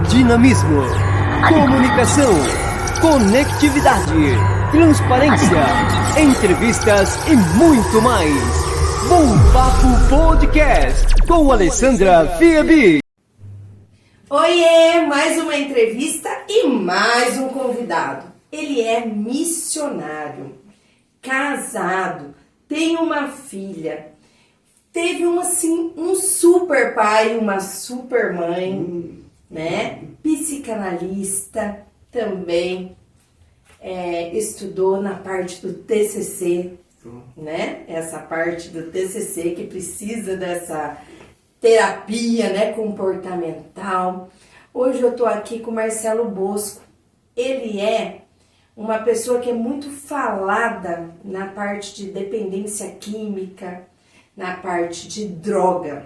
dinamismo, comunicação, conectividade, transparência, entrevistas e muito mais. Bom Papo Podcast com Alessandra Fiabi. Oiê, mais uma entrevista e mais um convidado. Ele é missionário, casado, tem uma filha, teve um super pai, uma super mãe, né? Psicanalista também, estudou na parte do TCC, né? Essa parte do TCC que precisa dessa terapia, né, comportamental. Hoje eu tô aqui com o Marcelo Bosco. Ele é uma pessoa que é muito falada na parte de dependência química, na parte de droga.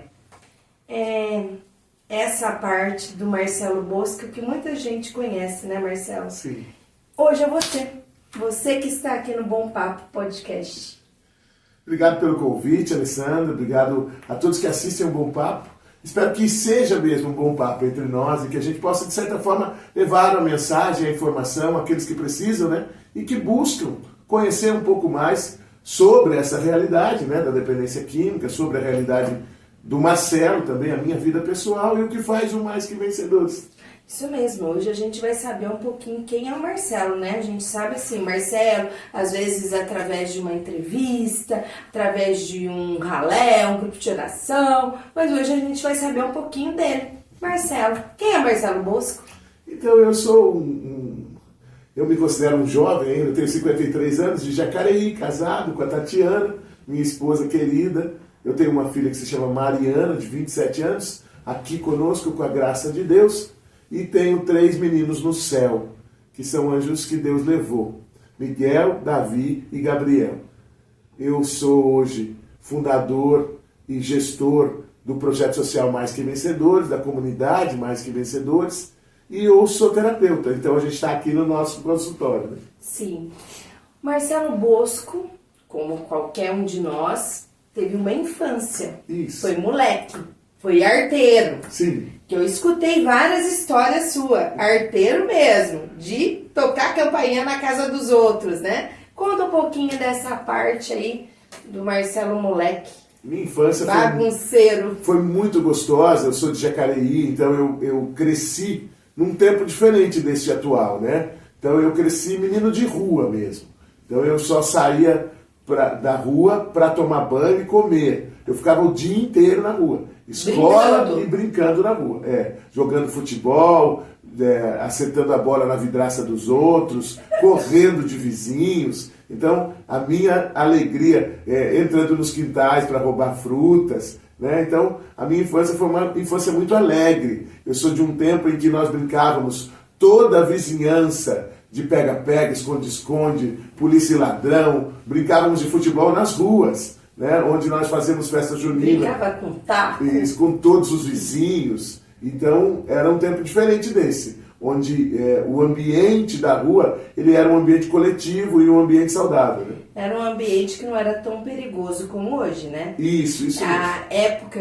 Essa parte do Marcelo Bosco que muita gente conhece, né, Marcelo? Sim. Hoje é você que está aqui no Bom Papo Podcast. Obrigado pelo convite, Alessandra. Obrigado a todos que assistem o Bom Papo. Espero que seja mesmo um bom papo entre nós e que a gente possa, de certa forma, levar a mensagem, a informação àqueles que precisam, né? E que buscam conhecer um pouco mais sobre essa realidade, né, da dependência química, sobre a realidade do Marcelo também, a minha vida pessoal e o que faz o Mais Que Vencedores. Isso mesmo, hoje a gente vai saber um pouquinho quem é o Marcelo, né? A gente sabe assim, Marcelo, às vezes através de uma entrevista, através de um ralé, um grupo de oração, mas hoje a gente vai saber um pouquinho dele. Marcelo, quem é Marcelo Bosco? Então eu sou eu me considero um jovem ainda, eu tenho 53 anos, de Jacareí, casado com a Tatiana, minha esposa querida. Eu tenho uma filha que se chama Mariana, de 27 anos, aqui conosco com a graça de Deus. E tenho 3 meninos no céu, que são anjos que Deus levou. Miguel, Davi e Gabriel. Eu sou hoje fundador e gestor do projeto social Mais Que Vencedores, da comunidade Mais Que Vencedores. E eu sou terapeuta, então a gente está aqui no nosso consultório. Né? Sim. Marcelo Bosco, como qualquer um de nós, teve uma infância. Isso. Foi moleque, foi arteiro. Sim. Que eu escutei várias histórias suas, arteiro mesmo, de tocar campainha na casa dos outros, né? Conta um pouquinho dessa parte aí do Marcelo moleque. Minha infância bagunceiro. Foi muito gostosa, eu sou de Jacareí, então eu cresci num tempo diferente desse atual, né? Então eu cresci menino de rua mesmo. Então eu só saía da rua para tomar banho e comer. Eu ficava o dia inteiro na rua. Escola e brincando na rua. Jogando futebol, acertando a bola na vidraça dos outros, correndo de vizinhos. Então, a minha alegria, entrando nos quintais para roubar frutas. Né? Então, a minha infância foi uma infância muito alegre. Eu sou de um tempo em que nós brincávamos toda a vizinhança de pega-pega, esconde-esconde, polícia e ladrão. Brincávamos de futebol nas ruas. Né, onde nós fazemos festa junina. Brincava com taco. Isso, com todos os vizinhos. Então, era um tempo diferente desse, onde o ambiente da rua, ele era um ambiente coletivo e um ambiente saudável. Né? Era um ambiente que não era tão perigoso como hoje, né? Isso mesmo. A época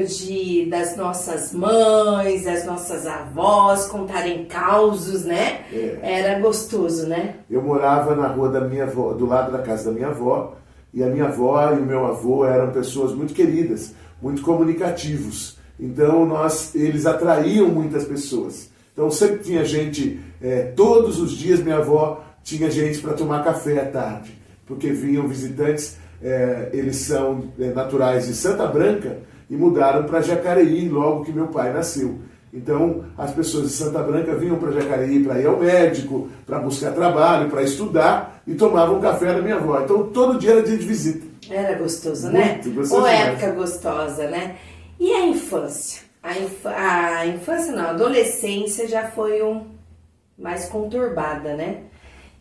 das nossas mães, das nossas avós contarem causos, né? Era gostoso, né? Eu morava na rua da minha avó, do lado da casa da minha avó, e a minha avó e o meu avô eram pessoas muito queridas, muito comunicativos. Então eles atraíam muitas pessoas. Então sempre tinha gente, todos os dias minha avó tinha gente para tomar café à tarde, porque vinham visitantes, eles são naturais de Santa Branca e mudaram para Jacareí logo que meu pai nasceu. Então, as pessoas de Santa Branca vinham para Jacareí para ir ao médico, para buscar trabalho, para estudar e tomavam café na minha avó. Então, todo dia era dia de visita. Era gostoso, muito, né? Gostoso Ou demais. época gostosa, né? E a infância? A infância não, a adolescência já foi mais conturbada, né?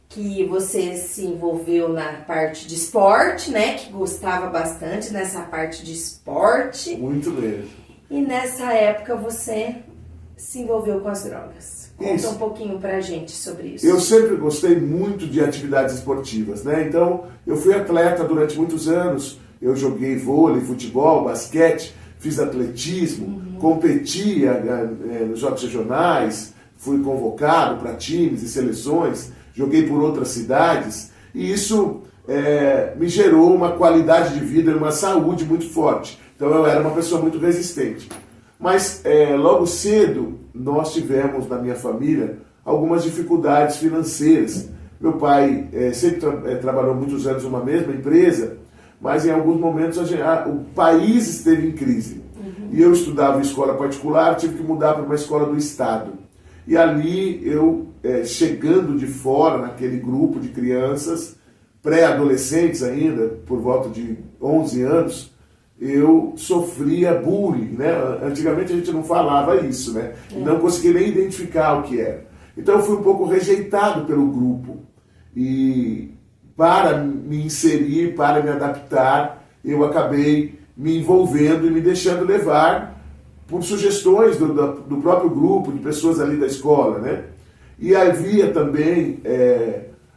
Que você se envolveu na parte de esporte, né? Que gostava bastante nessa parte de esporte. Muito mesmo. E nessa época você se envolveu com as drogas. Conta um pouquinho pra gente sobre isso. Eu sempre gostei muito de atividades esportivas, né? Então, eu fui atleta durante muitos anos. Eu joguei vôlei, futebol, basquete, fiz atletismo, competia nos jogos regionais, fui convocado para times e seleções, joguei por outras cidades, e isso me gerou uma qualidade de vida e uma saúde muito forte. Então eu era uma pessoa muito resistente. Mas logo cedo nós tivemos na minha família algumas dificuldades financeiras. Meu pai sempre trabalhou muitos anos numa mesma empresa, mas em alguns momentos o país esteve em crise. E eu estudava em escola particular, tive que mudar para uma escola do estado. E ali eu, chegando de fora naquele grupo de crianças, pré-adolescentes ainda, por volta de 11 anos, eu sofria bullying, né? Antigamente a gente não falava isso, né? Não conseguia nem identificar o que era. Então eu fui um pouco rejeitado pelo grupo. E para me inserir, para me adaptar, eu acabei me envolvendo e me deixando levar por sugestões do próprio grupo, de pessoas ali da escola, né? E havia também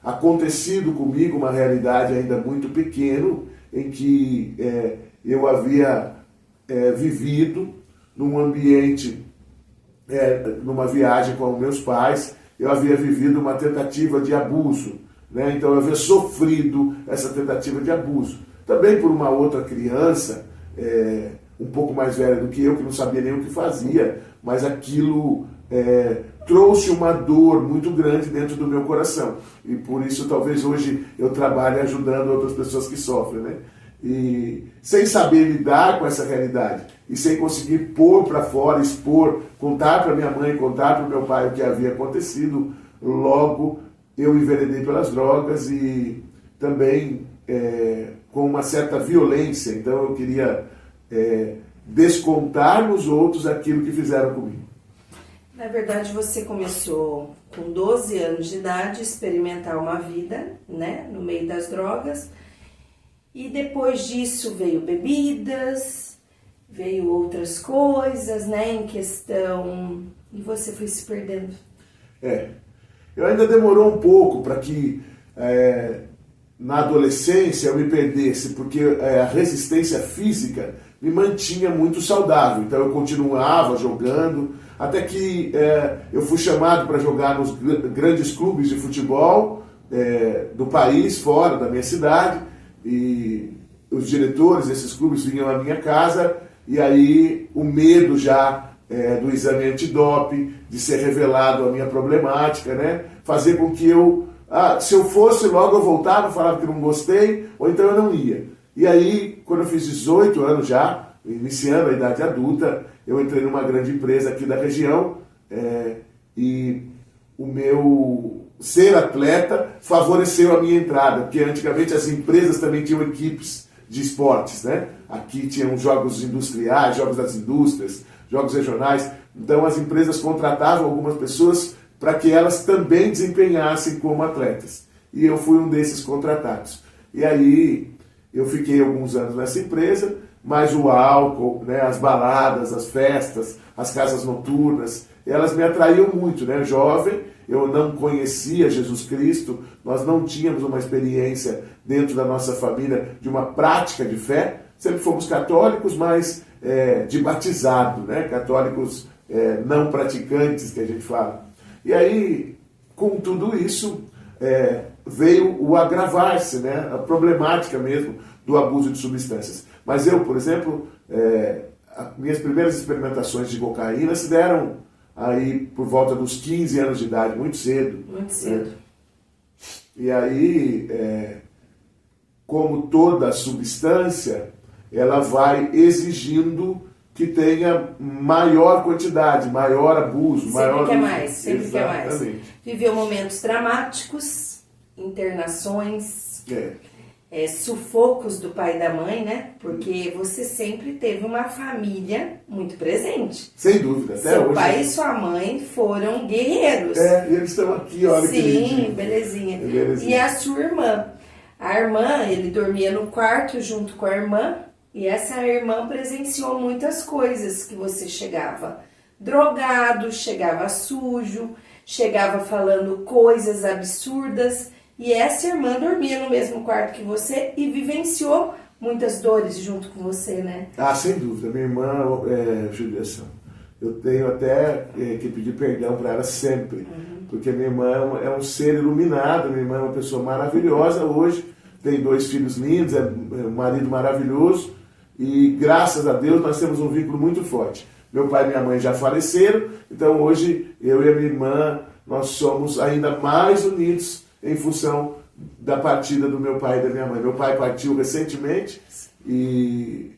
acontecido comigo uma realidade ainda muito pequena, em que eu havia vivido num ambiente, numa viagem com meus pais, eu havia vivido uma tentativa de abuso, né? Então eu havia sofrido essa tentativa de abuso. Também por uma outra criança, um pouco mais velha do que eu, que não sabia nem o que fazia, mas aquilo trouxe uma dor muito grande dentro do meu coração. E por isso talvez hoje eu trabalhe ajudando outras pessoas que sofrem, né? E sem saber lidar com essa realidade e sem conseguir pôr para fora, expor, contar para minha mãe, contar para o meu pai o que havia acontecido, logo eu enveredei pelas drogas e também com uma certa violência. Então eu queria descontar nos outros aquilo que fizeram comigo. Na verdade, você começou com 12 anos de idade a experimentar uma vida, né, no meio das drogas. E depois disso veio bebidas, veio outras coisas, né, em questão, e você foi se perdendo. Eu ainda demorou um pouco para que na adolescência eu me perdesse, porque a resistência física me mantinha muito saudável. Então eu continuava jogando, até que eu fui chamado para jogar nos grandes clubes de futebol do país, fora da minha cidade. E os diretores desses clubes vinham à minha casa, e aí o medo já do exame antidoping, de ser revelado a minha problemática, né? Fazer com que se eu fosse, logo eu voltava, falava que não gostei, ou então eu não ia. E aí, quando eu fiz 18 anos já, iniciando a idade adulta, eu entrei numa grande empresa aqui da região, e o meu ser atleta favoreceu a minha entrada, porque antigamente as empresas também tinham equipes de esportes, né? Aqui tinham jogos industriais, jogos das indústrias, jogos regionais. Então as empresas contratavam algumas pessoas para que elas também desempenhassem como atletas. E eu fui um desses contratados. E aí eu fiquei alguns anos nessa empresa, mas o álcool, né, as baladas, as festas, as casas noturnas, elas me atraíam muito, né? Jovem, eu não conhecia Jesus Cristo, nós não tínhamos uma experiência dentro da nossa família de uma prática de fé. Sempre fomos católicos, mas de batizado, né? Católicos não praticantes, que a gente fala. E aí, com tudo isso, veio o agravar-se, né? A problemática mesmo do abuso de substâncias. Mas eu, por exemplo, minhas primeiras experimentações de cocaína se deram aí por volta dos 15 anos de idade, muito cedo. Muito cedo. E aí, como toda substância, ela vai exigindo que tenha maior quantidade, maior abuso, maior... Sempre quer mais. Viveu momentos dramáticos, internações, sufocos do pai e da mãe, né? Porque você sempre teve uma família muito presente. Sem dúvida, até Seu hoje. pai e sua mãe foram guerreiros. E eles estão aqui, olha que lindinho. Sim, belezinha. E a sua irmã? A irmã, ele dormia no quarto junto com a irmã, e essa irmã presenciou muitas coisas que você chegava drogado, chegava sujo, chegava falando coisas absurdas. E essa irmã dormia no mesmo quarto que você e vivenciou muitas dores junto com você, né? Sem dúvida. Minha irmã, judiação. eu tenho até que pedir perdão para ela sempre, porque minha irmã é um ser iluminado, minha irmã é uma pessoa maravilhosa hoje, tem 2 filhos lindos, é um marido maravilhoso, e graças a Deus nós temos um vínculo muito forte. Meu pai e minha mãe já faleceram, então hoje eu e a minha irmã, nós somos ainda mais unidos em função da partida do meu pai e da minha mãe. Meu pai partiu recentemente e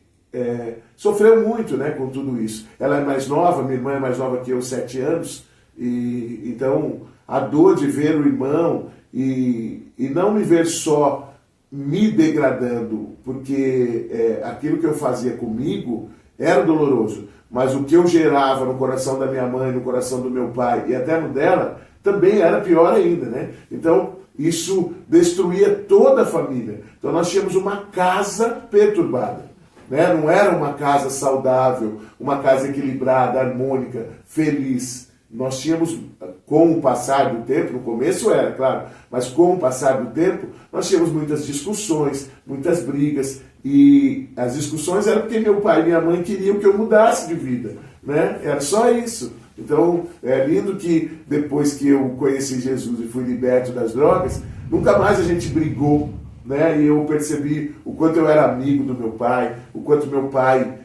sofreu muito, né, com tudo isso. Ela é mais nova, minha irmã é mais nova que eu, 7 anos, e então a dor de ver o irmão e não me ver só me degradando, porque aquilo que eu fazia comigo era doloroso, mas o que eu gerava no coração da minha mãe, no coração do meu pai e até no dela, também era pior ainda, né? Então, isso destruía toda a família. Então, nós tínhamos uma casa perturbada, né? Não era uma casa saudável, uma casa equilibrada, harmônica, feliz. Nós tínhamos, com o passar do tempo, no começo era, claro, mas com o passar do tempo, nós tínhamos muitas discussões, muitas brigas, e as discussões eram porque meu pai e minha mãe queriam que eu mudasse de vida, né? Era só isso. Então, é lindo que depois que eu conheci Jesus e fui liberto das drogas, nunca mais a gente brigou, né? E eu percebi o quanto eu era amigo do meu pai, o quanto meu pai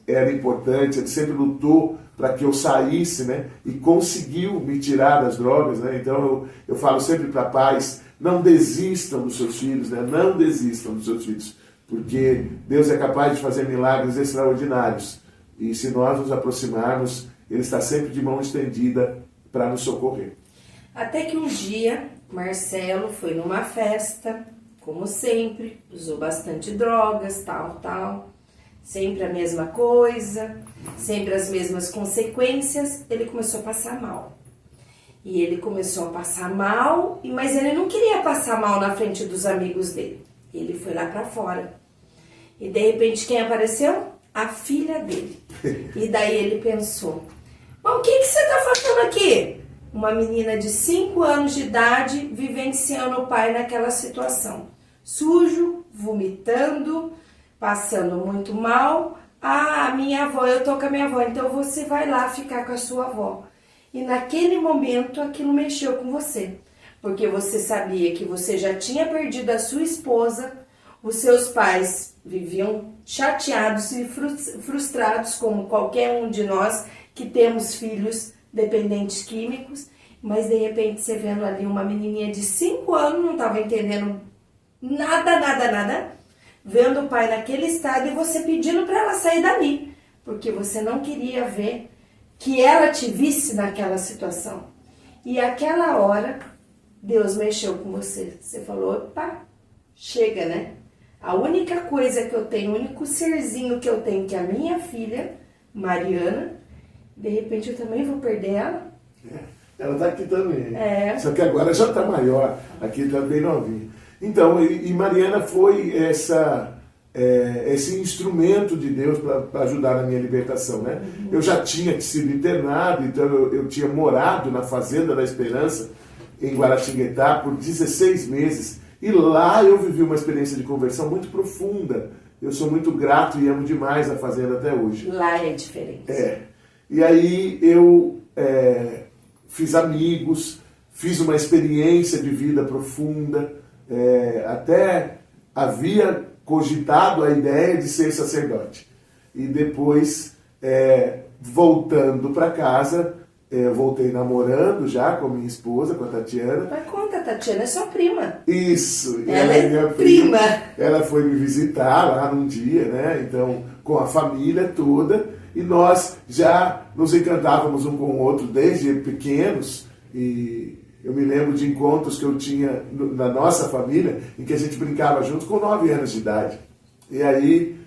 era importante, ele sempre lutou para que eu saísse, né? E conseguiu me tirar das drogas, né? Então eu falo sempre para pais, não desistam dos seus filhos, né? Não desistam dos seus filhos, porque Deus é capaz de fazer milagres extraordinários. E se nós nos aproximarmos, Ele está sempre de mão estendida para nos socorrer. Até que um dia, Marcelo foi numa festa, como sempre, usou bastante drogas, tal. Sempre a mesma coisa, sempre as mesmas consequências. Ele começou a passar mal. E ele começou a passar mal, mas ele não queria passar mal na frente dos amigos dele. Ele foi lá para fora. E de repente quem apareceu? A filha dele. E daí ele pensou, mas o que você está fazendo aqui? Uma menina de 5 anos de idade vivenciando o pai naquela situação. Sujo, vomitando, passando muito mal. Ah, minha avó, eu tô com a minha avó, então você vai lá ficar com a sua avó. E naquele momento aquilo mexeu com você. Porque você sabia que você já tinha perdido a sua esposa, os seus pais viviam chateados e frustrados, como qualquer um de nós que temos filhos dependentes químicos, mas de repente você vendo ali uma menininha de 5 anos, não estava entendendo nada, vendo o pai naquele estado e você pedindo para ela sair dali, porque você não queria ver que ela te visse naquela situação. E aquela hora, Deus mexeu com você. Você falou, opa, chega, né? A única coisa que eu tenho, o único serzinho que eu tenho, que é a minha filha, Mariana, de repente eu também vou perder ela. Ela está aqui também. Só que agora já está maior, aqui está bem novinha. Então, e Mariana foi esse instrumento de Deus para ajudar na minha libertação, né? Eu já tinha sido internado, então eu tinha morado na Fazenda da Esperança, em Guaratinguetá, por 16 meses. E lá eu vivi uma experiência de conversão muito profunda. Eu sou muito grato e amo demais a Fazenda até hoje. Lá é diferente. E aí eu fiz amigos, fiz uma experiência de vida profunda, até havia cogitado a ideia de ser sacerdote. E depois, voltando para casa, eu voltei namorando já com a minha esposa, com a Tatiana. Mas conta, a Tatiana é sua prima. Isso. Ela é minha prima. Ela foi me visitar lá num dia, né? Então, com a família toda. E nós já nos encantávamos um com o outro desde pequenos. E eu me lembro de encontros que eu tinha na nossa família, em que a gente brincava juntos com 9 anos de idade. E aí,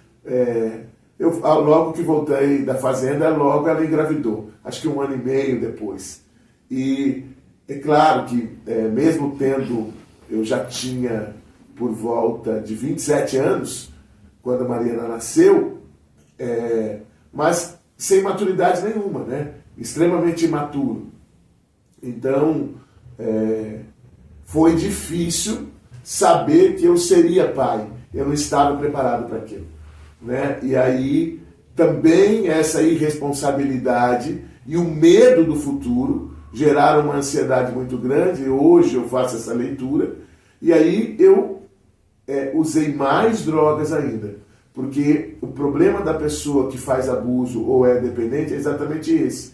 eu logo que voltei da Fazenda, logo ela engravidou. Acho que 1 ano e meio depois. E é claro que, mesmo tendo, eu já tinha por volta de 27 anos, quando a Mariana nasceu, mas sem maturidade nenhuma, né? Extremamente imaturo. Então, foi difícil saber que eu seria pai. Eu não estava preparado para aquilo, né? E aí, também essa irresponsabilidade e o medo do futuro geraram uma ansiedade muito grande. Hoje eu faço essa leitura e aí eu usei mais drogas ainda, porque o problema da pessoa que faz abuso ou é dependente é exatamente esse.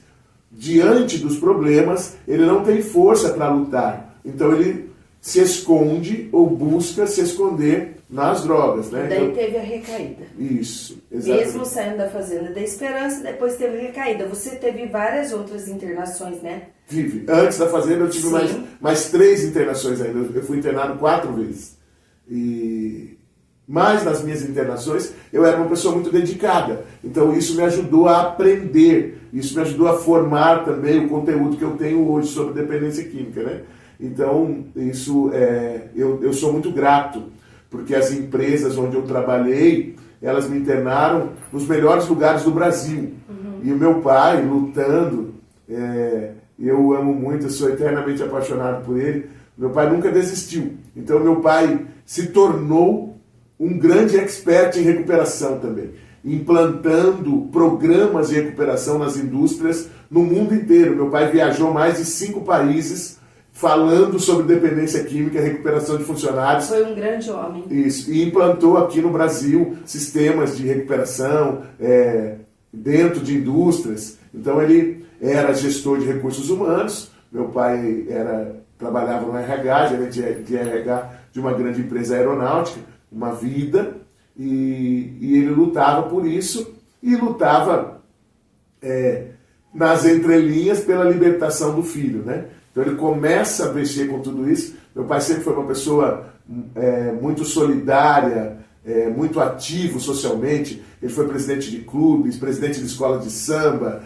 Diante dos problemas, ele não tem força para lutar, então ele se esconde ou busca se esconder nas drogas, né? E daí então, teve a recaída. Isso, exatamente. Mesmo saindo da Fazenda da Esperança, depois teve a recaída. Você teve várias outras internações, né? Tive. Antes da Fazenda eu tive mais 3 internações ainda. Eu fui internado 4 vezes. Mas nas minhas internações eu era uma pessoa muito dedicada. Então isso me ajudou a aprender. Isso me ajudou a formar também o conteúdo que eu tenho hoje sobre dependência química, né? Então isso eu sou muito grato, porque as empresas onde eu trabalhei, elas me internaram nos melhores lugares do Brasil. E o meu pai lutando, eu amo muito, eu sou eternamente apaixonado por ele. Meu pai nunca desistiu. Então meu pai se tornou um grande expert em recuperação também, implantando programas de recuperação nas indústrias no mundo inteiro. Meu pai viajou mais de 5 países falando sobre dependência química e recuperação de funcionários. Foi um grande homem. Isso, e implantou aqui no Brasil sistemas de recuperação dentro de indústrias. Então ele era gestor de recursos humanos, meu pai trabalhava no RH, gerente de RH de uma grande empresa aeronáutica, uma vida, e ele lutava por isso, e lutava nas entrelinhas pela libertação do filho, né? Então ele começa a mexer com tudo isso. Meu pai sempre foi uma pessoa muito solidária, muito ativo socialmente. Ele foi presidente de clubes, presidente de escola de samba,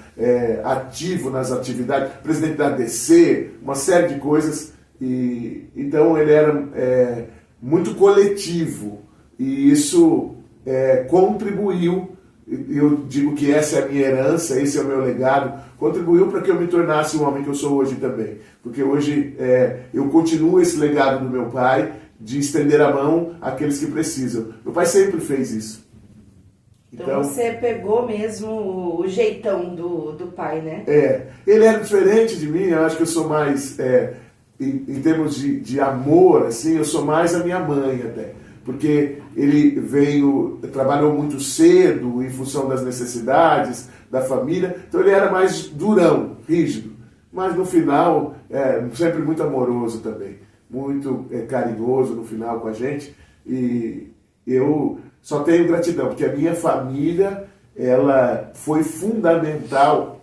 ativo nas atividades, presidente da ADC, uma série de coisas. Então ele era muito coletivo e isso contribuiu. Eu digo que essa é a minha herança, esse é o meu legado, contribuiu para que eu me tornasse o homem que eu sou hoje também. Porque hoje eu continuo esse legado do meu pai, de estender a mão àqueles que precisam. Meu pai sempre fez isso. Então você pegou mesmo o jeitão do pai, né? Ele era diferente de mim, eu acho que eu sou mais, em termos de amor, assim, eu sou mais a minha mãe até. Porque ele trabalhou muito cedo em função das necessidades da família, então ele era mais durão, rígido, mas no final sempre muito amoroso também, muito carinhoso no final com a gente, e eu só tenho gratidão, porque a minha família, ela foi fundamental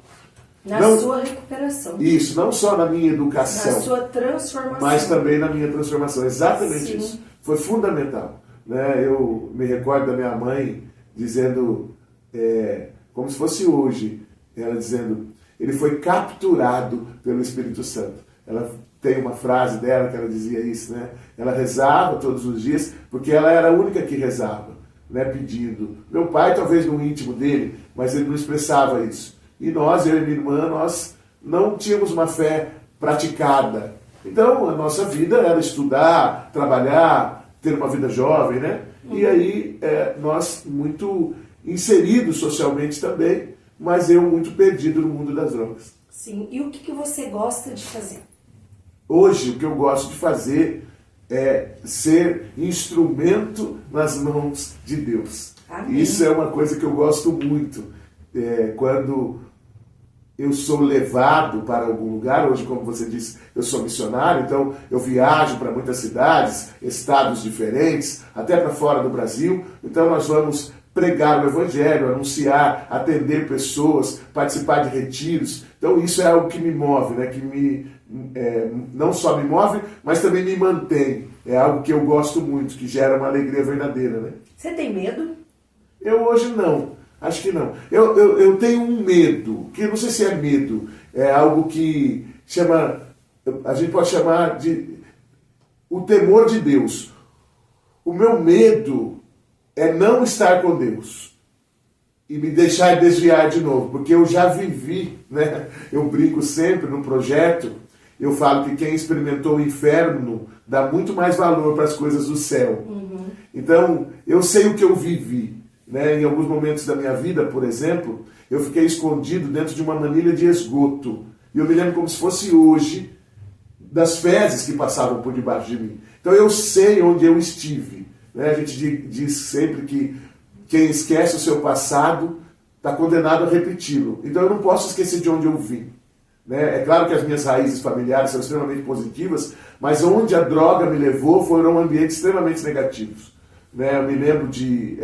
na sua recuperação. Isso, não só na minha educação, na sua transformação, mas também na minha transformação, exatamente. Sim. Isso. Foi fundamental. Né? Eu me recordo da minha mãe dizendo, como se fosse hoje, ela dizendo, ele foi capturado pelo Espírito Santo. Ela tem uma frase dela que ela dizia isso, né? Ela rezava todos os dias, porque ela era a única que rezava, né? Pedindo. Meu pai, talvez no íntimo dele, mas ele não expressava isso. E nós, eu e minha irmã, nós não tínhamos uma fé praticada. Então, a nossa vida era estudar, trabalhar, ter uma vida jovem, né? E aí, nós muito inseridos socialmente também, mas eu muito perdido no mundo das drogas. Sim, e o que você gosta de fazer? Hoje, o que eu gosto de fazer é ser instrumento nas mãos de Deus. Amém. Isso é uma coisa que eu gosto muito. Quando eu sou levado para algum lugar, hoje, como você disse, eu sou missionário, então eu viajo para muitas cidades, estados diferentes, até para fora do Brasil, então nós vamos pregar o Evangelho, anunciar, atender pessoas, participar de retiros. Então isso é algo que me move, né? Que não só me move, mas também me mantém. É algo que eu gosto muito, que gera uma alegria verdadeira. Né? Você tem medo? Eu hoje não. Acho que não. Eu tenho um medo, que eu não sei se é medo, é algo que a gente pode chamar de o temor de Deus. O meu medo é não estar com Deus e me deixar desviar de novo, porque eu já vivi, né? Eu brinco sempre no projeto, eu falo que quem experimentou o inferno dá muito mais valor para as coisas do céu. Então, eu sei o que eu vivi. né? Em alguns momentos da minha vida, por exemplo, eu fiquei escondido dentro de uma manilha de esgoto. E eu me lembro como se fosse hoje das fezes que passavam por debaixo de mim. Então eu sei onde eu estive. Né? A gente diz sempre que quem esquece o seu passado está condenado a repeti-lo. Então eu não posso esquecer de onde eu vim. Né? É claro que as minhas raízes familiares são extremamente positivas, mas onde a droga me levou foram ambientes extremamente negativos. Né? Eu me lembro de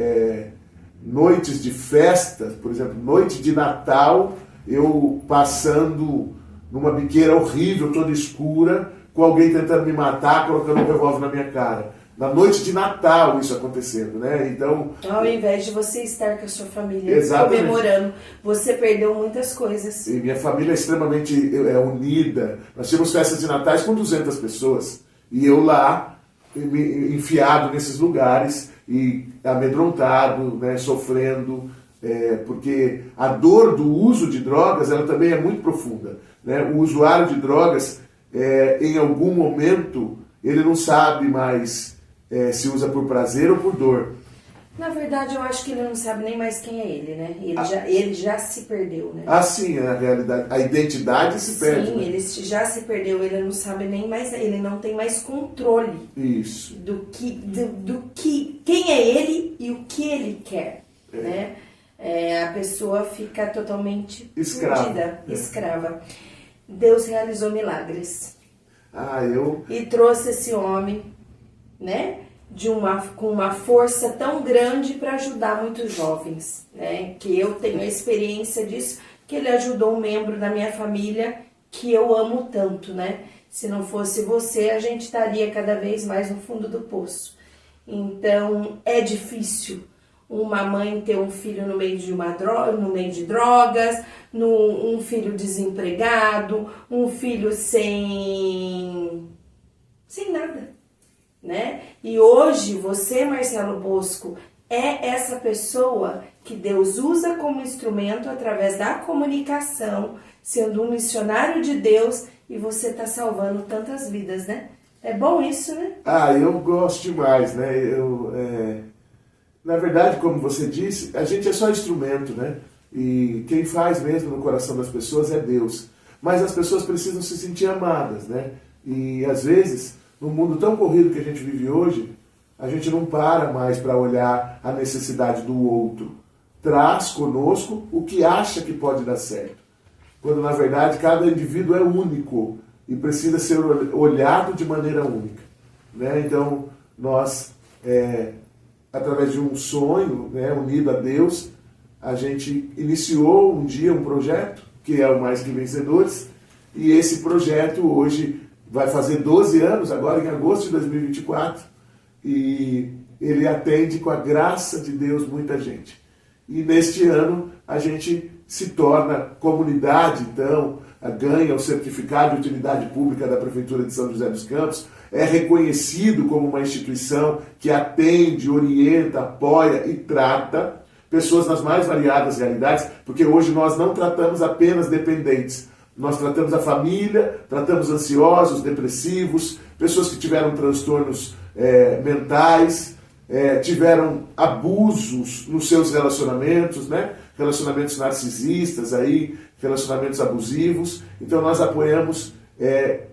noites de festa, por exemplo, noite de Natal, eu passando numa biqueira horrível, toda escura, com alguém tentando me matar, colocando um revólver na minha cara. Na noite de Natal isso acontecendo, né? Então, ao invés de você estar com a sua família exatamente, comemorando, você perdeu muitas coisas. E minha família é extremamente unida. Nós tínhamos festas de Natais com 200 pessoas. E eu lá, enfiado nesses lugares e amedrontado, né, sofrendo, porque a dor do uso de drogas ela também é muito profunda. Né? O usuário de drogas, em algum momento, ele não sabe mais se usa por prazer ou por dor. Na verdade, eu acho que ele não sabe nem mais quem é ele, né? Ele já se perdeu, né? Ah, sim, na realidade, a identidade se perde. Sim, né? ele já se perdeu, ele não sabe nem mais, ele não tem mais controle. Isso. Do que quem é ele e o que ele quer, né? A pessoa fica totalmente perdida, escrava. Deus realizou milagres. E trouxe esse homem, né? Com uma força tão grande para ajudar muitos jovens, né? Que eu tenho a experiência disso, que ele ajudou um membro da minha família que eu amo tanto, né? Se não fosse você, a gente estaria cada vez mais no fundo do poço. Então, é difícil uma mãe ter um filho no meio de no meio de drogas, um filho desempregado, um filho sem nada, né? E hoje você, Marcelo Bosco, é essa pessoa que Deus usa como instrumento através da comunicação, sendo um missionário de Deus, e você está salvando tantas vidas, né? É bom isso, né? Eu gosto demais, né? Na verdade, como você disse, a gente é só instrumento, né? E quem faz mesmo no coração das pessoas é Deus. Mas as pessoas precisam se sentir amadas, né? E às vezes, no mundo tão corrido que a gente vive hoje, a gente não para mais para olhar a necessidade do outro. Traz conosco o que acha que pode dar certo. Quando na verdade cada indivíduo é único e precisa ser olhado de maneira única. Né? Então, nós, através de um sonho, né, unido a Deus, a gente iniciou um dia um projeto, que é o Mais Que Vencedores, e esse projeto hoje vai fazer 12 anos, agora em agosto de 2024, e ele atende com a graça de Deus muita gente. E neste ano a gente se torna comunidade, então, ganha o certificado de utilidade pública da Prefeitura de São José dos Campos, é reconhecido como uma instituição que atende, orienta, apoia e trata pessoas nas mais variadas realidades, porque hoje nós não tratamos apenas dependentes, nós tratamos a família, tratamos ansiosos, depressivos, pessoas que tiveram transtornos mentais, tiveram abusos nos seus relacionamentos, né? Relacionamentos narcisistas, relacionamentos abusivos. Então nós apoiamos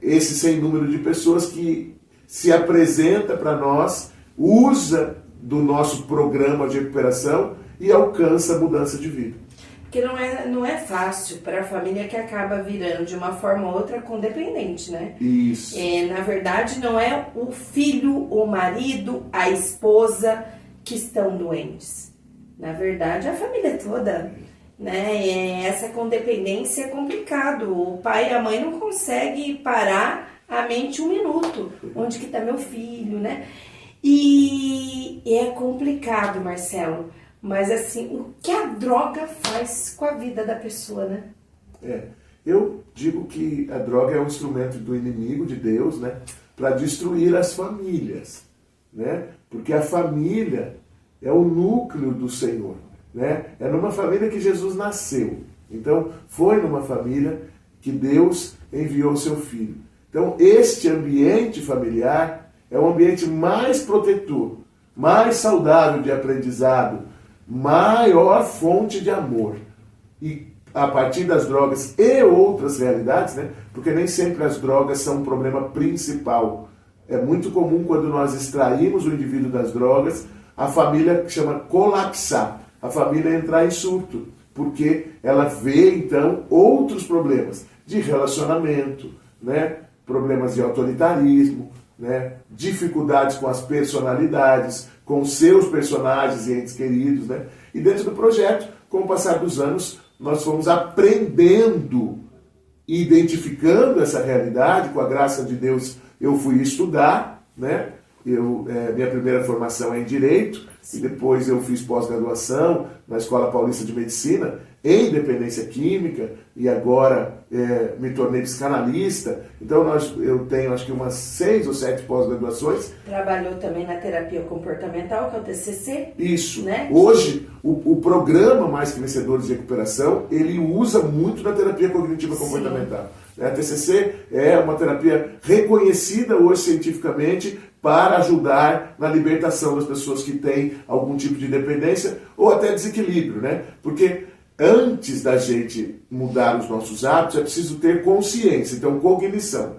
esse sem número de pessoas que se apresenta para nós, usa do nosso programa de recuperação e alcança a mudança de vida. Porque não é fácil para a família que acaba virando de uma forma ou outra codependente, né? Isso. Na verdade, não é o filho, o marido, a esposa que estão doentes. Na verdade, a família toda, né? Essa codependência é complicado. O pai e a mãe não conseguem parar a mente um minuto. Onde que está meu filho, né? E é complicado, Marcelo. Mas assim, o que a droga faz com a vida da pessoa, né? Eu digo que a droga é um instrumento do inimigo de Deus, né? Para destruir as famílias, né? Porque a família é o núcleo do Senhor, né? É numa família que Jesus nasceu. Então, foi numa família que Deus enviou o seu Filho. Então, este ambiente familiar é o ambiente mais protetor, mais saudável de aprendizado, maior fonte de amor. E a partir das drogas e outras realidades, né? Porque nem sempre as drogas são um problema principal. É muito comum quando nós extraímos o indivíduo das drogas, a família chama colapsar, a família entrar em surto, porque ela vê então outros problemas de relacionamento, né? Problemas de autoritarismo, né? Dificuldades com as personalidades, com seus personagens e entes queridos, né? E dentro do projeto, com o passar dos anos, nós fomos aprendendo e identificando essa realidade. Com a graça de Deus, eu fui estudar, né? Minha primeira formação é em Direito, e depois eu fiz pós-graduação na Escola Paulista de Medicina, em dependência química, e agora me tornei psicanalista. Então eu tenho acho que umas 6 ou 7 pós-graduações. Trabalhou também na terapia comportamental, que é o TCC. Isso. Né? Hoje, o programa Mais Que Vencedores de Recuperação, ele usa muito na terapia cognitiva comportamental. A TCC é uma terapia reconhecida hoje cientificamente para ajudar na libertação das pessoas que têm algum tipo de dependência ou até desequilíbrio, né? Porque antes da gente mudar os nossos hábitos, é preciso ter consciência, então cognição.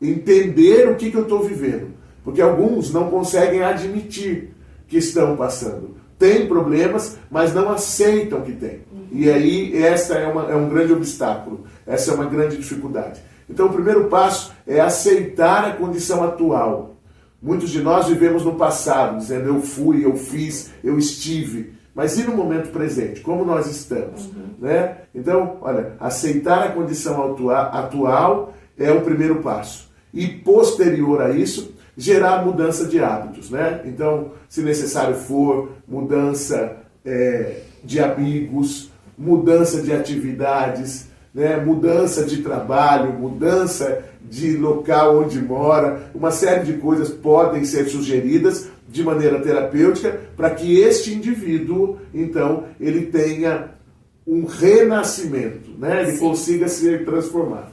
Entender o que eu estou vivendo. Porque alguns não conseguem admitir que estão passando. Têm problemas, mas não aceitam que têm. E aí essa é um grande obstáculo, essa é uma grande dificuldade. Então o primeiro passo é aceitar a condição atual. Muitos de nós vivemos no passado, dizendo eu fui, eu fiz, eu estive. Mas e no momento presente? Como nós estamos? Né? Então, olha, aceitar a condição atual é o primeiro passo. E posterior a isso, gerar mudança de hábitos. Né? Então, se necessário for, mudança de amigos, mudança de atividades, né? Mudança de trabalho, mudança de local onde mora, uma série de coisas podem ser sugeridas de maneira terapêutica para que este indivíduo, então, ele tenha um renascimento, né? Ele consiga ser transformado.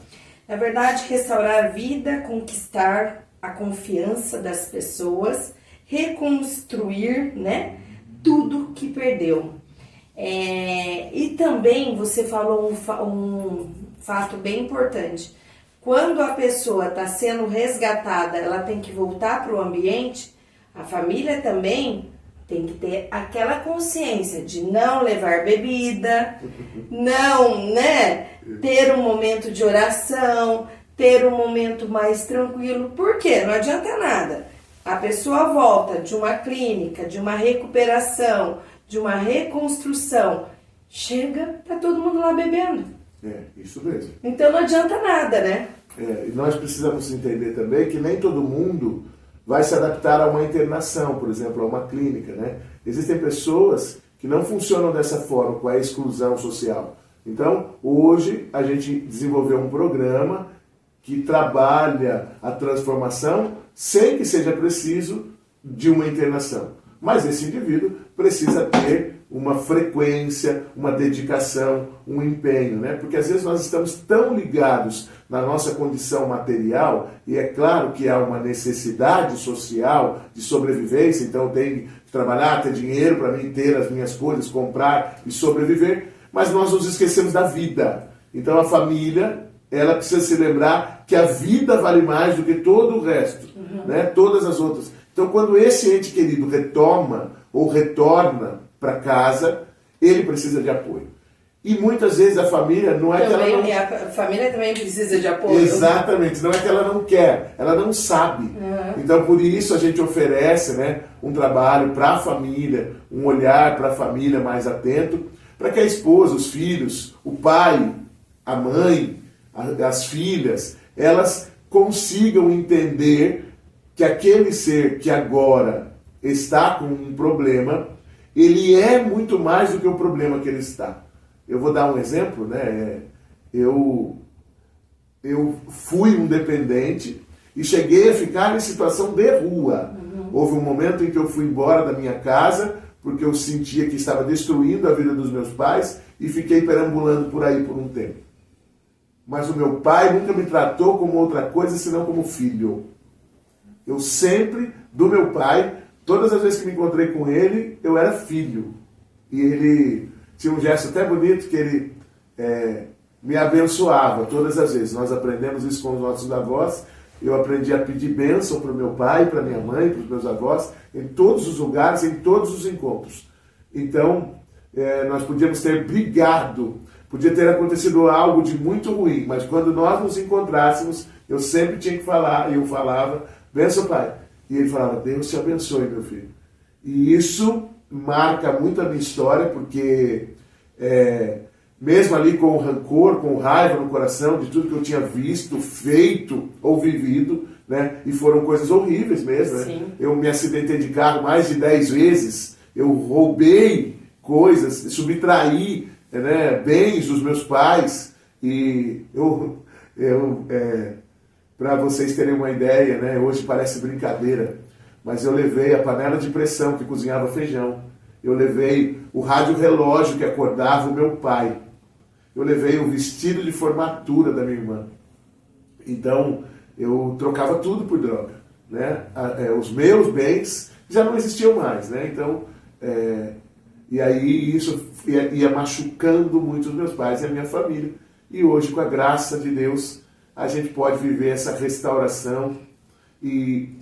Na verdade, restaurar a vida, conquistar a confiança das pessoas, reconstruir, né, tudo que perdeu. E também você falou um fato bem importante. Quando a pessoa está sendo resgatada, ela tem que voltar para o ambiente, a família também tem que ter aquela consciência de não levar bebida, não, né, ter um momento de oração, ter um momento mais tranquilo. Por quê? Não adianta nada. A pessoa volta de uma clínica, de uma recuperação, de uma reconstrução, chega, tá todo mundo lá bebendo. Isso mesmo. Então não adianta nada, né? E nós precisamos entender também que nem todo mundo vai se adaptar a uma internação, por exemplo, a uma clínica, né? Existem pessoas que não funcionam dessa forma, com a exclusão social. Então, hoje, a gente desenvolveu um programa que trabalha a transformação sem que seja preciso de uma internação. Mas esse indivíduo precisa ter uma frequência, uma dedicação, um empenho, né? Porque às vezes nós estamos tão ligados na nossa condição material, e é claro que há uma necessidade social de sobrevivência, então tem que trabalhar, ter dinheiro para mim ter as minhas coisas, comprar e sobreviver, mas nós nos esquecemos da vida. Então a família, ela precisa se lembrar que a vida vale mais do que todo o resto, né? Todas as outras. Então quando esse ente querido retoma ou retorna para casa, ele precisa de apoio. E muitas vezes a família não é também, que ela não... A família também precisa de apoio. Exatamente, não é que ela não quer, ela não sabe. Então por isso a gente oferece, né, um trabalho para a família, um olhar para a família mais atento, para que a esposa, os filhos, o pai, a mãe, as filhas, elas consigam entender que aquele ser que agora está com um problema, ele é muito mais do que o problema que ele está. Eu vou dar um exemplo, né? Eu fui um dependente e cheguei a ficar em situação de rua. Houve um momento em que eu fui embora da minha casa porque eu sentia que estava destruindo a vida dos meus pais e fiquei perambulando por aí por um tempo. Mas o meu pai nunca me tratou como outra coisa senão como filho. Eu sempre, do meu pai, todas as vezes que me encontrei com ele, eu era filho. e ele tinha um gesto até bonito que ele me abençoava todas as vezes. Nós aprendemos isso com os nossos avós. Eu aprendi a pedir bênção para o meu pai, para minha mãe, para os meus avós, em todos os lugares, em todos os encontros. Então, nós podíamos ter brigado, podia ter acontecido algo de muito ruim, mas quando nós nos encontrássemos, eu sempre tinha que falar, e eu falava, bênção, pai. E ele falava, Deus te abençoe, meu filho. E isso marca muito a minha história, porque mesmo ali com o rancor, com raiva no coração de tudo que eu tinha visto, feito ou vivido, né? E foram coisas horríveis mesmo, né? Eu me acidentei de carro mais de 10 vezes, eu roubei coisas, subtraí, né, bens dos meus pais, e para vocês terem uma ideia, né, hoje parece brincadeira, mas eu levei a panela de pressão que cozinhava feijão, eu levei o rádio relógio que acordava o meu pai, eu levei o vestido de formatura da minha irmã. Então, eu trocava tudo por droga, né? Os meus bens já não existiam mais, né? Então, e aí isso ia machucando muito os meus pais e a minha família. E hoje, com a graça de Deus, a gente pode viver essa restauração. E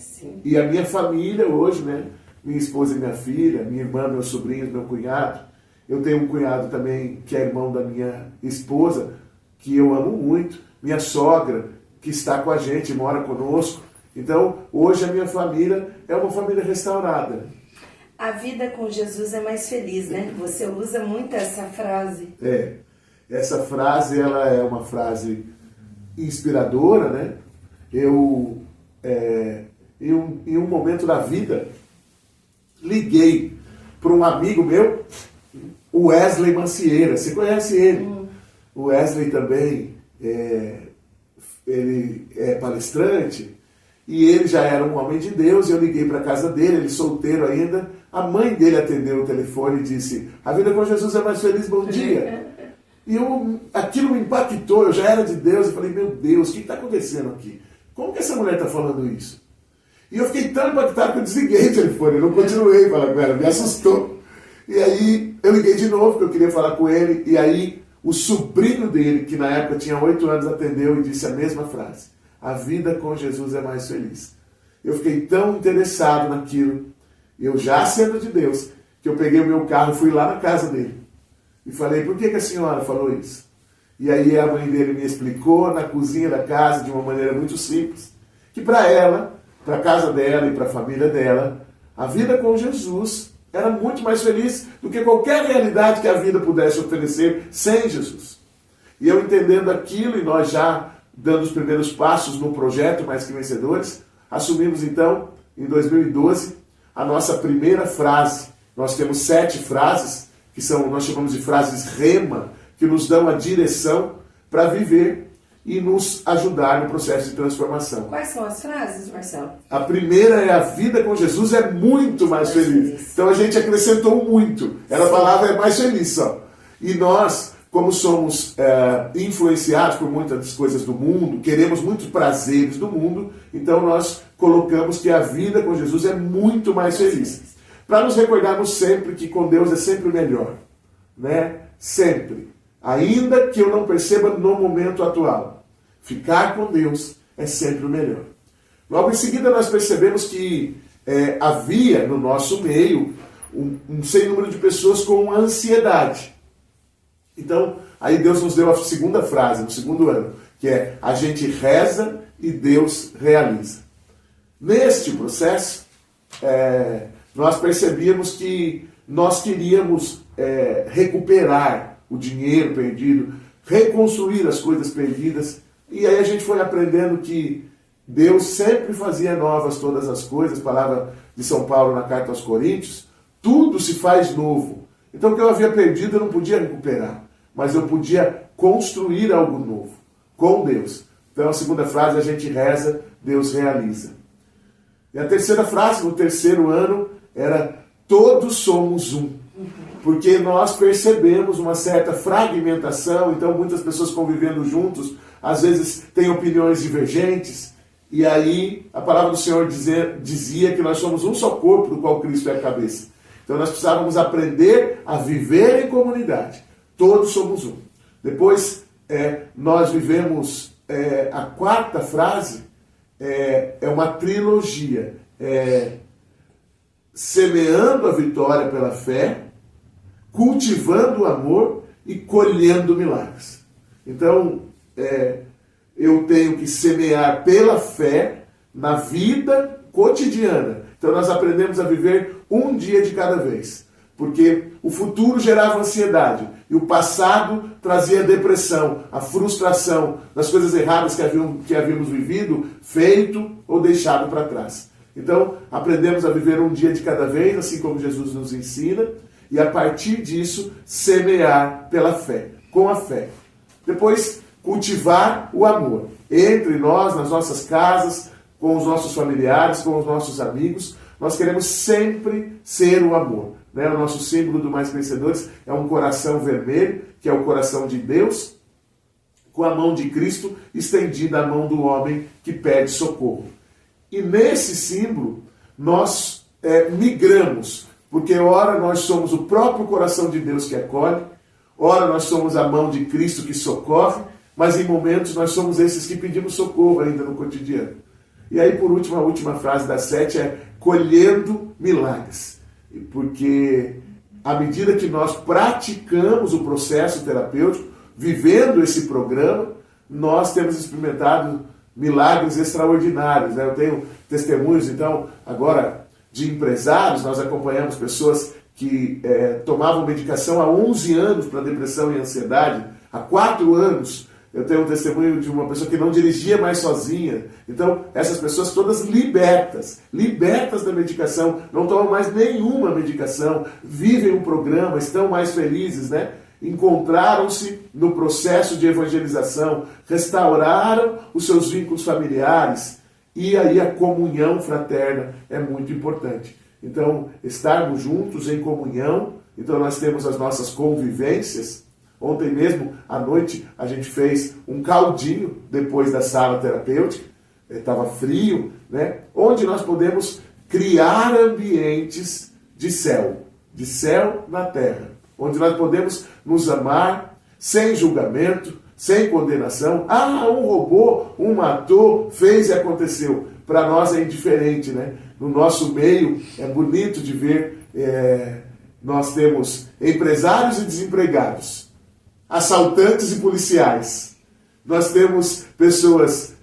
a minha família hoje, né? Minha esposa e minha filha, minha irmã, meus sobrinhos, meu cunhado. Eu tenho um cunhado também que é irmão da minha esposa, que eu amo muito. Minha sogra, que está com a gente, mora conosco. Então, hoje a minha família é uma família restaurada. A vida com Jesus é mais feliz, né? Você usa muito essa frase. Essa frase, ela é uma frase inspiradora, né? Eu, em um momento da vida, liguei para um amigo meu, o Wesley Macieira. Você conhece ele? O Wesley também, ele é palestrante, e ele já era um homem de Deus, e eu liguei para a casa dele, ele solteiro ainda. A mãe dele atendeu o telefone e disse, a vida com Jesus é mais feliz, bom dia. E aquilo me impactou, eu já era de Deus, eu falei, meu Deus, o que está acontecendo aqui? Como que essa mulher está falando isso? E eu fiquei tão impactado que eu desliguei o telefone, eu não continuei falando com ela, me assustou. E aí eu liguei de novo, porque eu queria falar com ele, e aí o sobrinho dele, que na época tinha 8 anos, atendeu e disse a mesma frase, a vida com Jesus é mais feliz. Eu fiquei tão interessado naquilo, eu já sendo de Deus, que eu peguei o meu carro e fui lá na casa dele. E falei, por que a senhora falou isso? E aí a mãe dele me explicou na cozinha da casa, de uma maneira muito simples, que para ela, para a casa dela e para a família dela, a vida com Jesus era muito mais feliz do que qualquer realidade que a vida pudesse oferecer sem Jesus. E eu entendendo aquilo, e nós já dando os primeiros passos no projeto Mais Que Vencedores, assumimos então, em 2012, a nossa primeira frase. Nós temos 7 frases, que nós chamamos de frases rema, que nos dão a direção para viver e nos ajudar no processo de transformação. Quais são as frases, Marcelo? A primeira é a vida com Jesus é muito mais feliz. Então a gente acrescentou muito. A palavra é mais feliz só. E nós, como somos influenciados por muitas coisas do mundo, queremos muitos prazeres do mundo, então nós colocamos que a vida com Jesus é muito mais feliz. Para nos recordarmos sempre que com Deus é sempre o melhor. Né? Sempre. Ainda que eu não perceba no momento atual. Ficar com Deus é sempre o melhor. Logo em seguida nós percebemos que havia no nosso meio um sem número de pessoas com ansiedade. Então, aí Deus nos deu a segunda frase, no segundo ano, que é a gente reza e Deus realiza. Neste processo, nós percebíamos que nós queríamos recuperar o dinheiro perdido, reconstruir as coisas perdidas, e aí a gente foi aprendendo que Deus sempre fazia novas todas as coisas, palavra de São Paulo na carta aos Coríntios, tudo se faz novo. Então o que eu havia perdido eu não podia recuperar, mas eu podia construir algo novo com Deus. Então a segunda frase, a gente reza, Deus realiza. E a terceira frase, no terceiro ano, era todos somos um. Porque nós percebemos uma certa fragmentação, então muitas pessoas convivendo juntos, às vezes têm opiniões divergentes, e aí a palavra do Senhor dizia que nós somos um só corpo do qual Cristo é a cabeça. Então nós precisávamos aprender a viver em comunidade. Todos somos um. Depois nós vivemos a quarta frase, é uma trilogia. Semeando a vitória pela fé, cultivando o amor e colhendo milagres. Então, eu tenho que semear pela fé na vida cotidiana. Então nós aprendemos a viver um dia de cada vez. Porque o futuro gerava ansiedade e o passado trazia depressão, a frustração das coisas erradas que havíamos vivido, feito ou deixado para trás. Então, aprendemos a viver um dia de cada vez, assim como Jesus nos ensina, e a partir disso, semear pela fé, com a fé. Depois, cultivar o amor entre nós, nas nossas casas, com os nossos familiares, com os nossos amigos. Nós queremos sempre ser o amor. Né? O nosso símbolo do Mais Vencedores é um coração vermelho, que é o coração de Deus, com a mão de Cristo estendida à mão do homem que pede socorro. E nesse símbolo, nós migramos, porque ora nós somos o próprio coração de Deus que acolhe, ora nós somos a mão de Cristo que socorre, mas em momentos nós somos esses que pedimos socorro ainda no cotidiano. E aí, por último, a última frase da 7 é colhendo milagres. Porque à medida que nós praticamos o processo terapêutico, vivendo esse programa, nós temos experimentado milagres extraordinários. Né? Eu tenho testemunhos, então, agora de empresários, nós acompanhamos pessoas que tomavam medicação há 11 anos para depressão e ansiedade, há 4 anos. Eu tenho um testemunho de uma pessoa que não dirigia mais sozinha. Então, essas pessoas todas libertas da medicação, não tomam mais nenhuma medicação, vivem um programa, estão mais felizes, né? Encontraram-se no processo de evangelização, restauraram os seus vínculos familiares, e aí a comunhão fraterna é muito importante. Então, estarmos juntos em comunhão, então nós temos as nossas convivências. Ontem mesmo, à noite, a gente fez um caldinho depois da sala terapêutica, estava frio, né? Onde nós podemos criar ambientes de céu na terra, onde nós podemos nos amar sem julgamento, sem condenação. Ah, um roubou, um matou, fez e aconteceu. Para nós é indiferente, né? No nosso meio é bonito de ver, nós temos empresários e desempregados, assaltantes e policiais. Nós temos pessoas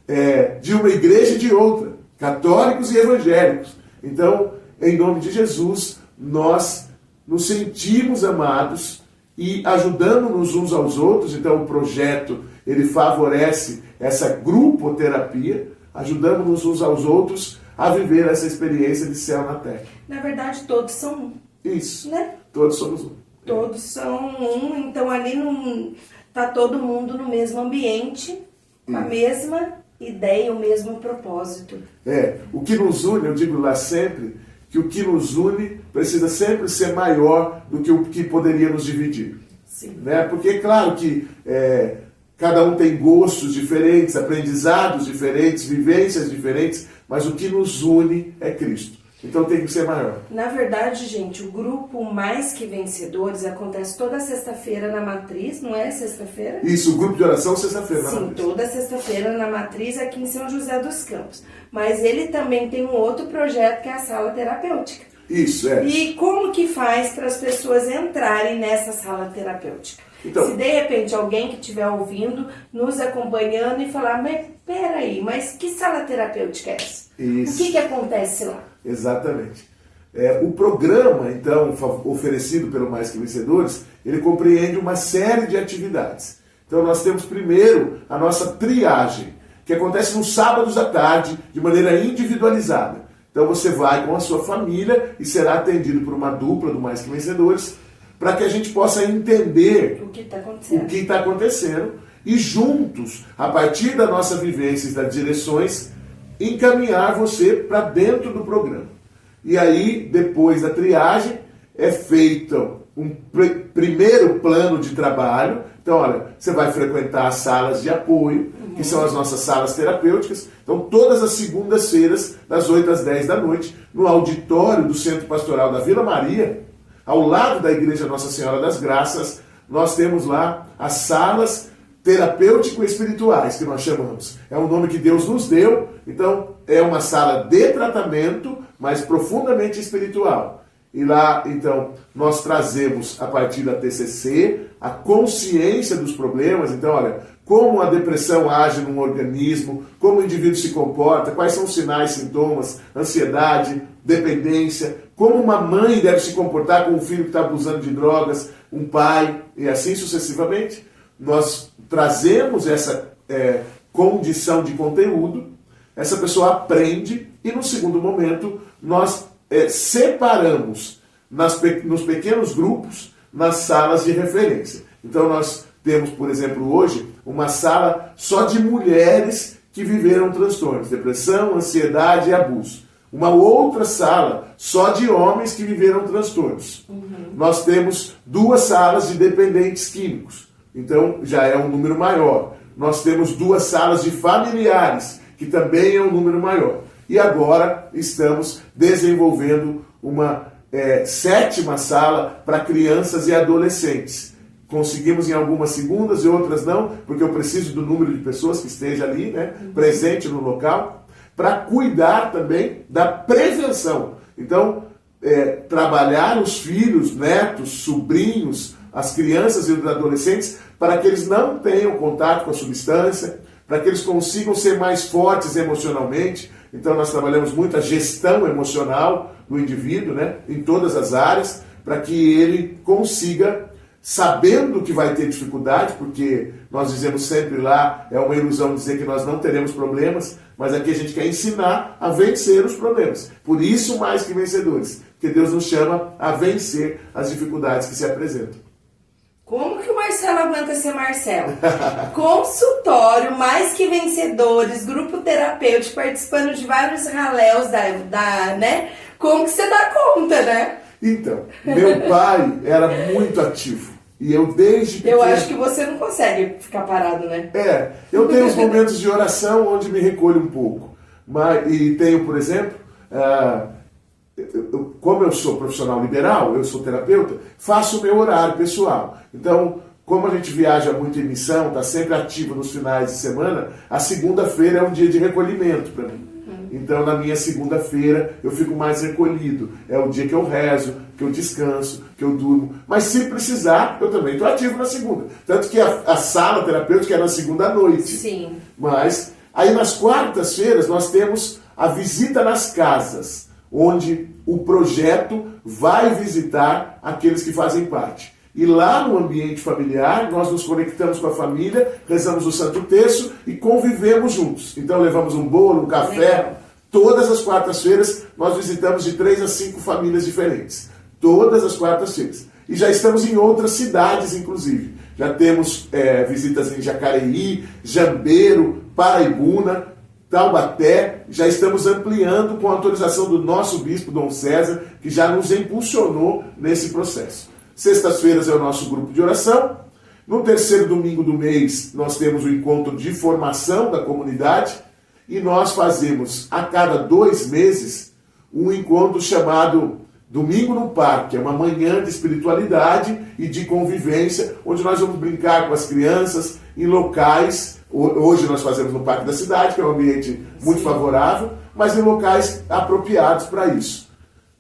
de uma igreja e de outra, católicos e evangélicos. Então, em nome de Jesus, nós nos sentimos amados e ajudando-nos uns aos outros. Então, o projeto, ele favorece essa grupoterapia, ajudando-nos uns aos outros a viver essa experiência de céu na terra. Na verdade, todos são um. Isso, né? Todos somos um. Todos são um, então ali está todo mundo no mesmo ambiente, com a mesma ideia, o mesmo propósito. O que nos une, eu digo lá sempre, que o que nos une precisa sempre ser maior do que o que poderia nos dividir. Sim. Né? Porque é claro que cada um tem gostos diferentes, aprendizados diferentes, vivências diferentes, mas o que nos une é Cristo. Então tem que ser maior. Na verdade, gente, o grupo Mais Que Vencedores acontece toda sexta-feira na Matriz, não é sexta-feira? Isso, o grupo de oração sexta-feira na Sim, Matriz. toda sexta-feira na Matriz aqui em São José dos Campos. Mas ele também tem um outro projeto que é a sala terapêutica. Isso, E como que faz para as pessoas entrarem nessa sala terapêutica? Então, se de repente alguém que estiver ouvindo, nos acompanhando e falar, mas peraí, mas que sala terapêutica é essa? Isso. O que acontece lá? Exatamente. O programa, então, oferecido pelo Mais Que Vencedores, ele compreende uma série de atividades. Então nós temos primeiro a nossa triagem, que acontece nos sábados à tarde, de maneira individualizada. Então você vai com a sua família e será atendido por uma dupla do Mais Que Vencedores, para que a gente possa entender o que está acontecendo e juntos, a partir da nossa vivência e das direções, encaminhar você para dentro do programa. E aí, depois da triagem, é feito um primeiro plano de trabalho. Então, olha, você vai frequentar as salas de apoio, que são as nossas salas terapêuticas. Então, todas as segundas-feiras, das 8 às 10 da noite, no auditório do Centro Pastoral da Vila Maria, Ao lado da Igreja Nossa Senhora das Graças, nós temos lá as salas terapêutico-espirituais, que nós chamamos. É um nome que Deus nos deu, então é uma sala de tratamento, mas profundamente espiritual. E lá, então, nós trazemos, a partir da TCC, a consciência dos problemas. Então, olha, como a depressão age num organismo, como o indivíduo se comporta, quais são os sinais, sintomas, ansiedade, dependência, como uma mãe deve se comportar com um filho que está abusando de drogas, um pai, e assim sucessivamente. Nós trazemos essa condição de conteúdo, essa pessoa aprende, e no segundo momento, nós separamos nos pequenos grupos, nas salas de referência. Então nós temos, por exemplo, hoje, uma sala só de mulheres que viveram transtornos, depressão, ansiedade e abuso. Uma outra sala só de homens que viveram transtornos. Nós temos 2 salas de dependentes químicos, então já é um número maior. Nós temos 2 salas de familiares, que também é um número maior. E agora estamos desenvolvendo uma 7ª sala para crianças e adolescentes. Conseguimos em algumas segundas e outras não, porque eu preciso do número de pessoas que esteja ali, né, presente no local, para cuidar também da prevenção. Então, trabalhar os filhos, netos, sobrinhos, as crianças e os adolescentes, para que eles não tenham contato com a substância, para que eles consigam ser mais fortes emocionalmente. Então nós trabalhamos muito a gestão emocional do indivíduo, né, em todas as áreas, para que ele consiga, sabendo que vai ter dificuldade, porque nós dizemos sempre lá, é uma ilusão dizer que nós não teremos problemas, mas aqui a gente quer ensinar a vencer os problemas. Por isso, mais que vencedores, porque Deus nos chama a vencer as dificuldades que se apresentam. Como que o Marcelo aguenta ser Marcelo? Consultório, mais que vencedores, grupo terapêutico, participando de vários raléus né? Como que você dá conta, né? Então, meu pai era muito ativo. E eu desde pequeno... Eu acho que você não consegue ficar parado, né? Eu tenho os momentos de oração onde me recolho um pouco. E tenho, por exemplo... como eu sou profissional liberal, eu sou terapeuta, faço o meu horário pessoal. Então, como a gente viaja muito em missão, está sempre ativo nos finais de semana, a segunda-feira é um dia de recolhimento para mim. Então, na minha segunda-feira, eu fico mais recolhido. É o dia que eu rezo, que eu descanso, que eu durmo. Mas se precisar, eu também estou ativo na segunda. Tanto que a sala terapêutica é na segunda à noite. Sim. Mas, aí nas quartas-feiras, nós temos a visita nas casas, onde o projeto vai visitar aqueles que fazem parte. E lá no ambiente familiar, nós nos conectamos com a família, rezamos o Santo Terço e convivemos juntos. Então levamos um bolo, um café. Legal. Todas as quartas-feiras nós visitamos de 3 a 5 famílias diferentes. Todas as quartas-feiras. E já estamos em outras cidades, inclusive. Já temos visitas em Jacareí, Jambeiro, Paraibuna, Taubaté. Já estamos ampliando com a autorização do nosso bispo, Dom César, que já nos impulsionou nesse processo. Sextas-feiras é o nosso grupo de oração. No terceiro domingo do mês, nós temos o encontro de formação da comunidade. E nós fazemos, a cada 2 meses, um encontro chamado Domingo no Parque. É uma manhã de espiritualidade e de convivência, onde nós vamos brincar com as crianças em locais. Hoje nós fazemos no Parque da Cidade, que é um ambiente muito favorável, mas em locais apropriados para isso.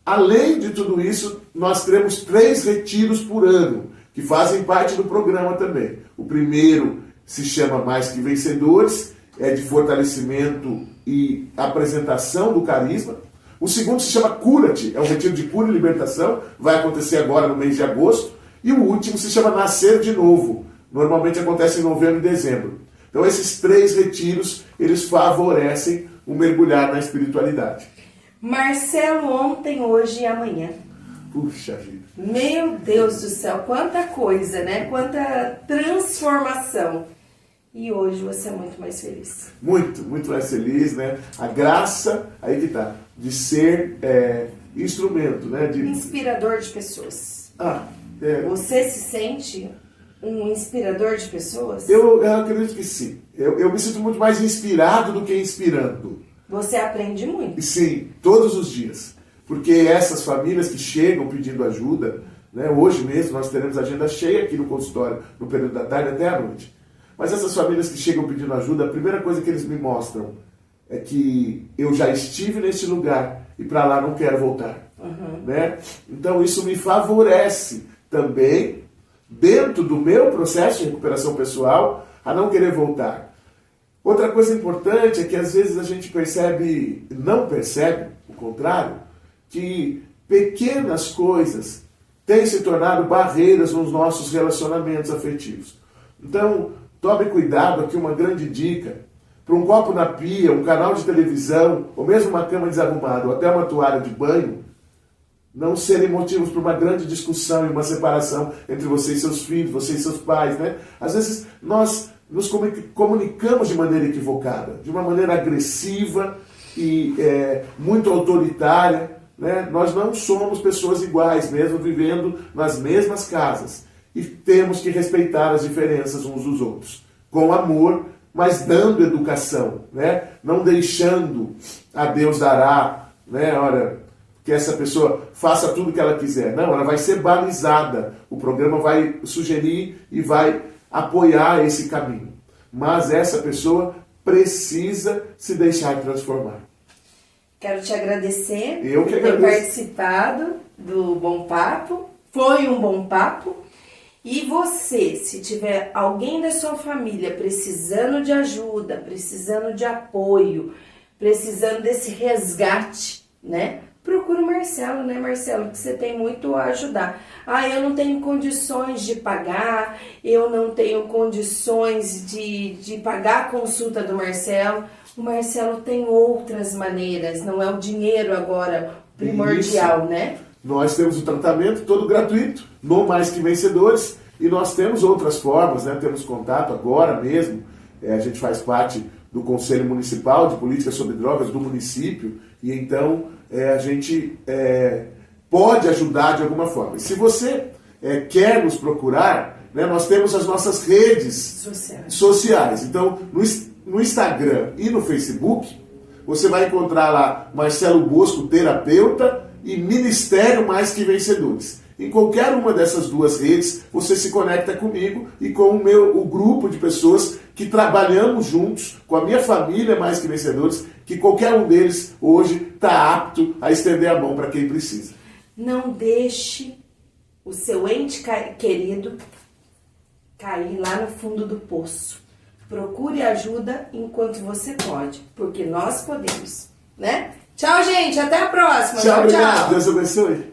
Além de tudo isso, nós teremos 3 retiros por ano, que fazem parte do programa também. O primeiro se chama Mais que Vencedores, é de fortalecimento e apresentação do carisma. O segundo se chama Cura-te, é um retiro de cura e libertação, vai acontecer agora no mês de agosto. E o último se chama Nascer de Novo, normalmente acontece em novembro e dezembro. Então esses 3 retiros, eles favorecem o mergulhar na espiritualidade. Marcelo, ontem, hoje e amanhã. Puxa vida. Meu Deus do céu, quanta coisa, né? Quanta transformação. E hoje você é muito mais feliz. Muito, muito mais feliz, né? A graça, aí que tá, de ser instrumento, né? Inspirador de pessoas. Você se sente um inspirador de pessoas? Eu acredito que sim. Eu me sinto muito mais inspirado do que inspirando. Você aprende muito. Sim, todos os dias. Porque essas famílias que chegam pedindo ajuda, né? Hoje mesmo nós teremos agenda cheia aqui no consultório, no período da tarde até a noite. Mas essas famílias que chegam pedindo ajuda, a primeira coisa que eles me mostram é que eu já estive nesse lugar e para lá não quero voltar. Né? Então isso me favorece também, dentro do meu processo de recuperação pessoal, a não querer voltar. Outra coisa importante é que às vezes a gente não percebe, o contrário, que pequenas coisas têm se tornado barreiras nos nossos relacionamentos afetivos. Então, tome cuidado, aqui uma grande dica, para um copo na pia, um canal de televisão, ou mesmo uma cama desarrumada, ou até uma toalha de banho, não serem motivos para uma grande discussão e uma separação entre você e seus filhos, você e seus pais, né? Às vezes nós nos comunicamos de maneira equivocada, de uma maneira agressiva e muito autoritária, né? Nós não somos pessoas iguais, mesmo vivendo nas mesmas casas. E temos que respeitar as diferenças uns dos outros, com amor, mas dando educação, né? Não deixando a Deus dará, né? Olha, que essa pessoa faça tudo o que ela quiser. Não, ela vai ser balizada. O programa vai sugerir e vai apoiar esse caminho. Mas essa pessoa precisa se deixar transformar. Quero te agradecer Eu que por ter agradeço. participado do Bom Papo. Foi um bom papo. E você, se tiver alguém da sua família precisando de ajuda, precisando de apoio, precisando desse resgate, né? Procura o Marcelo, né, Marcelo? Que você tem muito a ajudar. Ah, eu não tenho condições de pagar, eu não tenho condições de pagar a consulta do Marcelo. O Marcelo tem outras maneiras, não é o dinheiro agora primordial, né? Nós temos o tratamento todo gratuito, no Mais Que Vencedores, e nós temos outras formas, né? Temos contato agora mesmo, a gente faz parte do Conselho Municipal de Política sobre Drogas do município, e então a gente pode ajudar de alguma forma. E se você quer nos procurar, né, nós temos as nossas redes sociais. Então, no Instagram e no Facebook, você vai encontrar lá Marcelo Bosco, terapeuta, e Ministério Mais Que Vencedores. Em qualquer uma dessas duas redes, você se conecta comigo e com o grupo de pessoas que trabalhamos juntos, com a minha família Mais Que Vencedores, que qualquer um deles hoje está apto a estender a mão para quem precisa. Não deixe o seu ente querido cair lá no fundo do poço. Procure ajuda enquanto você pode, porque nós podemos, né? Tchau, gente. Até a próxima. Tchau, tchau. Deus abençoe.